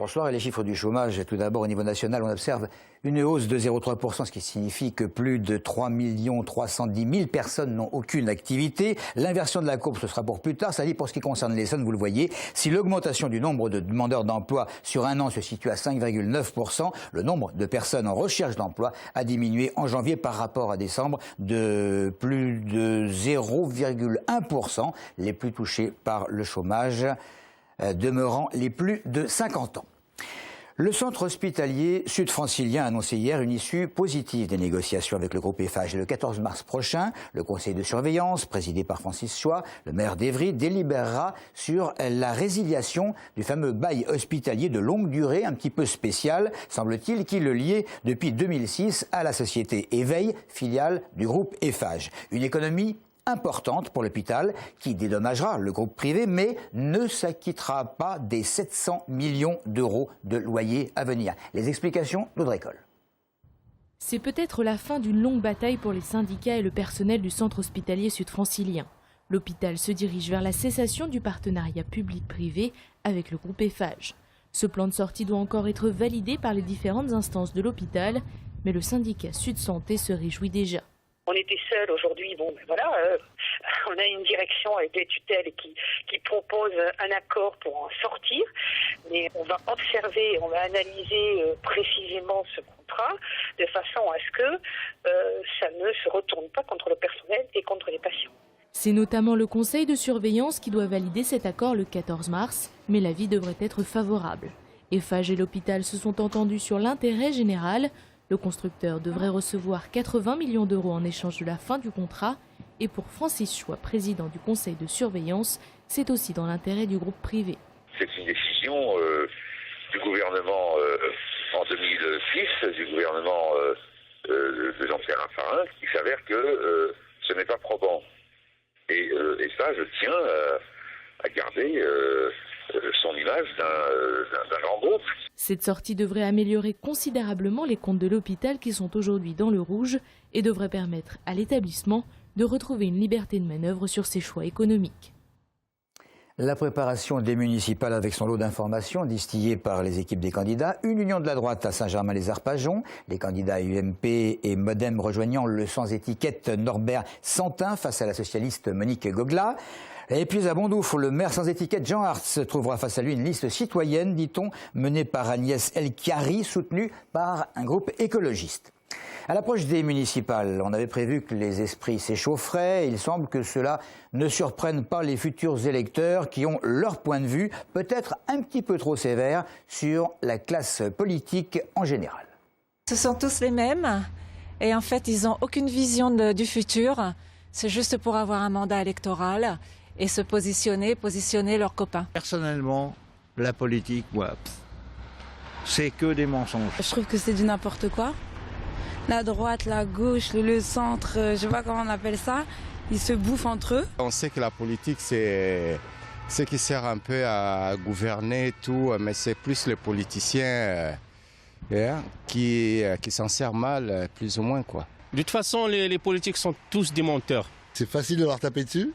bonsoir. Et les chiffres du chômage, tout d'abord au niveau national, on observe une hausse de 0,3%, ce qui signifie que plus de 3 310 000 personnes n'ont aucune activité. L'inversion de la courbe, ce sera pour plus tard. Ça dit pour ce qui concerne l'Essonne, vous le voyez, si l'augmentation du nombre de demandeurs d'emploi sur un an se situe à 5,9%, le nombre de personnes en recherche d'emploi a diminué en janvier par rapport à décembre de plus de 0,1%, les plus touchés par le chômage demeurant les plus de 50 ans. Le centre hospitalier sud-francilien a annoncé hier une issue positive des négociations avec le groupe Eiffage. Et le 14 mars prochain, le conseil de surveillance, présidé par Francis Choix, le maire d'Évry, délibérera sur la résiliation du fameux bail hospitalier de longue durée, un petit peu spécial, semble-t-il, qui le liait depuis 2006 à la société Éveil, filiale du groupe Eiffage. Une économie importante pour l'hôpital qui dédommagera le groupe privé mais ne s'acquittera pas des 700 millions d'euros de loyer à venir. Les explications d'Audrey Coll. C'est peut-être la fin d'une longue bataille pour les syndicats et le personnel du centre hospitalier sud-francilien. L'hôpital se dirige vers la cessation du partenariat public-privé avec le groupe Eiffage. Ce plan de sortie doit encore être validé par les différentes instances de l'hôpital, mais le syndicat Sud Santé se réjouit déjà. On était seuls aujourd'hui, bon ben voilà, on a une direction avec des tutelles qui propose un accord pour en sortir, mais on va observer, on va analyser précisément ce contrat de façon à ce que ça ne se retourne pas contre le personnel et contre les patients. C'est notamment le conseil de surveillance qui doit valider cet accord le 14 mars, mais l'avis devrait être favorable. Eiffage et l'hôpital se sont entendus sur l'intérêt général. Le constructeur devrait recevoir 80 millions d'euros en échange de la fin du contrat. Et pour Francis Choix, président du conseil de surveillance, c'est aussi dans l'intérêt du groupe privé. C'est une décision du gouvernement en 2006, du gouvernement de Jean-Pierre Raffarin, qui s'avère que ce n'est pas probant. Et ça, je tiens à garder son image d'un grand groupe. Cette sortie devrait améliorer considérablement les comptes de l'hôpital qui sont aujourd'hui dans le rouge et devrait permettre à l'établissement de retrouver une liberté de manœuvre sur ses choix économiques. La préparation des municipales avec son lot d'informations distillées par les équipes des candidats. Une union de la droite à Saint-Germain-les-Arpajons. Les candidats UMP et Modem rejoignant le sans-étiquette Norbert Santin face à la socialiste Monique Gogla. Et puis à Bondoufle, le maire sans étiquette Jean Hartz trouvera face à lui une liste citoyenne, dit-on, menée par Agnès El Khiari, soutenue par un groupe écologiste. À l'approche des municipales, on avait prévu que les esprits s'échaufferaient. Il semble que cela ne surprenne pas les futurs électeurs qui ont leur point de vue, peut-être un petit peu trop sévère, sur la classe politique en général. Ce sont tous les mêmes et en fait ils n'ont aucune vision du futur. C'est juste pour avoir un mandat électoral et se positionner leurs copains. Personnellement, la politique, moi, c'est que des mensonges. Je trouve que c'est du n'importe quoi. La droite, la gauche, le centre, je sais pas comment on appelle ça, ils se bouffent entre eux. On sait que la politique, c'est ce qui sert un peu à gouverner tout, mais c'est plus les politiciens qui s'en servent mal, plus ou moins, quoi. De toute façon, les politiques sont tous des menteurs. C'est facile de leur taper dessus.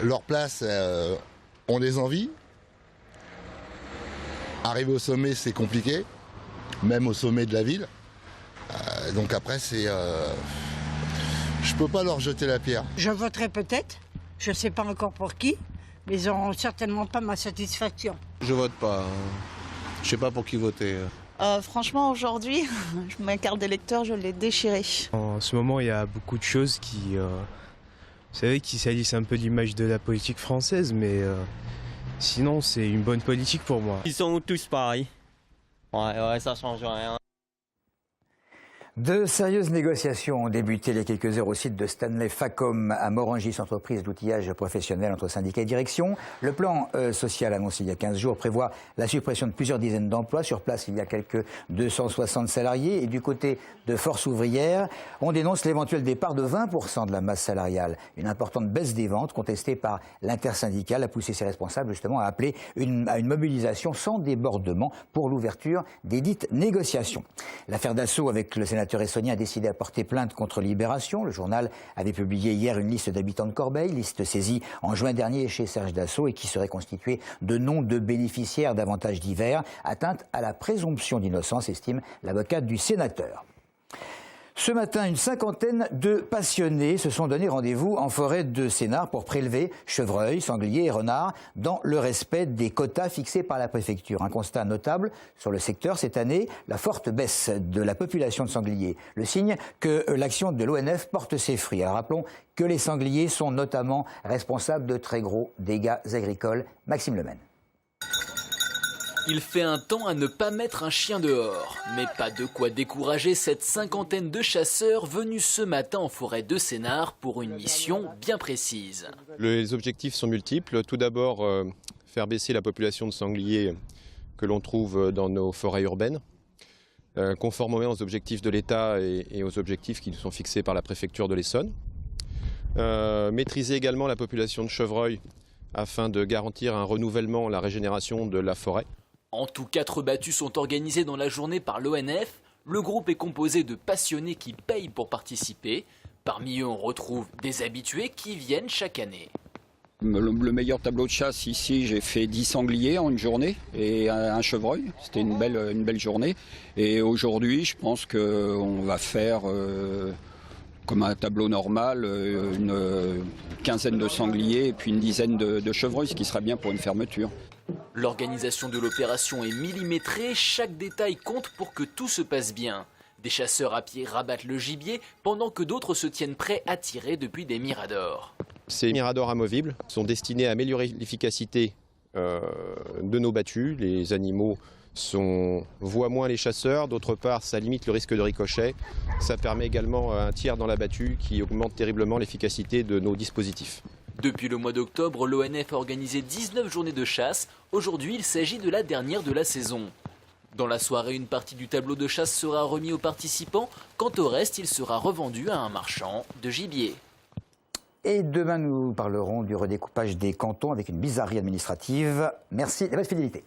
Leur place, on les envie. Arriver au sommet, c'est compliqué, même au sommet de la ville. Donc après, je peux pas leur jeter la pierre. Je voterai peut-être, je ne sais pas encore pour qui, mais ils n'auront certainement pas ma satisfaction. Je vote pas, je sais pas pour qui voter. Franchement, aujourd'hui, ma carte d'électeur, je l'ai déchirée. En ce moment, il y a beaucoup de choses qui salissent un peu l'image de la politique française, mais sinon, c'est une bonne politique pour moi. Ils sont tous pareils. Ouais, ça change rien. De sérieuses négociations ont débuté il y a quelques heures au site de Stanley Facom à Morangis, entreprise d'outillage professionnel entre syndicats et direction. Le plan social annoncé il y a 15 jours prévoit la suppression de plusieurs dizaines d'emplois. Sur place, il y a quelques 260 salariés. Et du côté de Force ouvrière, on dénonce l'éventuel départ de 20% de la masse salariale. Une importante baisse des ventes contestée par l'intersyndicale a poussé ses responsables justement à appeler à une mobilisation sans débordement pour l'ouverture des dites négociations. L'affaire d'assaut avec le sénateur sénateur essonnien a décidé à porter plainte contre Libération. Le journal avait publié hier une liste d'habitants de Corbeil, liste saisie en juin dernier chez Serge Dassault et qui serait constituée de noms de bénéficiaires d'avantages divers, atteinte à la présomption d'innocence, estime l'avocate du sénateur. Ce matin, une cinquantaine de passionnés se sont donné rendez-vous en forêt de Sénart pour prélever chevreuils, sangliers et renards dans le respect des quotas fixés par la préfecture. Un constat notable sur le secteur cette année, la forte baisse de la population de sangliers. Le signe que l'action de l'ONF porte ses fruits. Alors rappelons que les sangliers sont notamment responsables de très gros dégâts agricoles. Maxime Lemaine. Il fait un temps à ne pas mettre un chien dehors, mais pas de quoi décourager cette cinquantaine de chasseurs venus ce matin en forêt de Sénart pour une mission bien précise. Les objectifs sont multiples. Tout d'abord, faire baisser la population de sangliers que l'on trouve dans nos forêts urbaines, conformément aux objectifs de l'État et aux objectifs qui nous sont fixés par la préfecture de l'Essonne. Maîtriser également la population de chevreuils afin de garantir un renouvellement, la régénération de la forêt. En tout, 4 battues sont organisées dans la journée par l'ONF. Le groupe est composé de passionnés qui payent pour participer. Parmi eux, on retrouve des habitués qui viennent chaque année. Le meilleur tableau de chasse ici, j'ai fait 10 sangliers en une journée et un chevreuil. C'était une belle journée. Et aujourd'hui, je pense qu'on va faire, comme un tableau normal, une quinzaine de sangliers et puis une dizaine de chevreuils, ce qui serait bien pour une fermeture. L'organisation de l'opération est millimétrée, chaque détail compte pour que tout se passe bien. Des chasseurs à pied rabattent le gibier pendant que d'autres se tiennent prêts à tirer depuis des miradors. Ces miradors amovibles sont destinés à améliorer l'efficacité de nos battues. Les animaux voient moins les chasseurs, d'autre part ça limite le risque de ricochet. Ça permet également un tir dans la battue qui augmente terriblement l'efficacité de nos dispositifs. Depuis le mois d'octobre, l'ONF a organisé 19 journées de chasse. Aujourd'hui, il s'agit de la dernière de la saison. Dans la soirée, une partie du tableau de chasse sera remis aux participants. Quant au reste, il sera revendu à un marchand de gibier. Et demain, nous parlerons du redécoupage des cantons avec une bizarrerie administrative. Merci et bonne fidélité.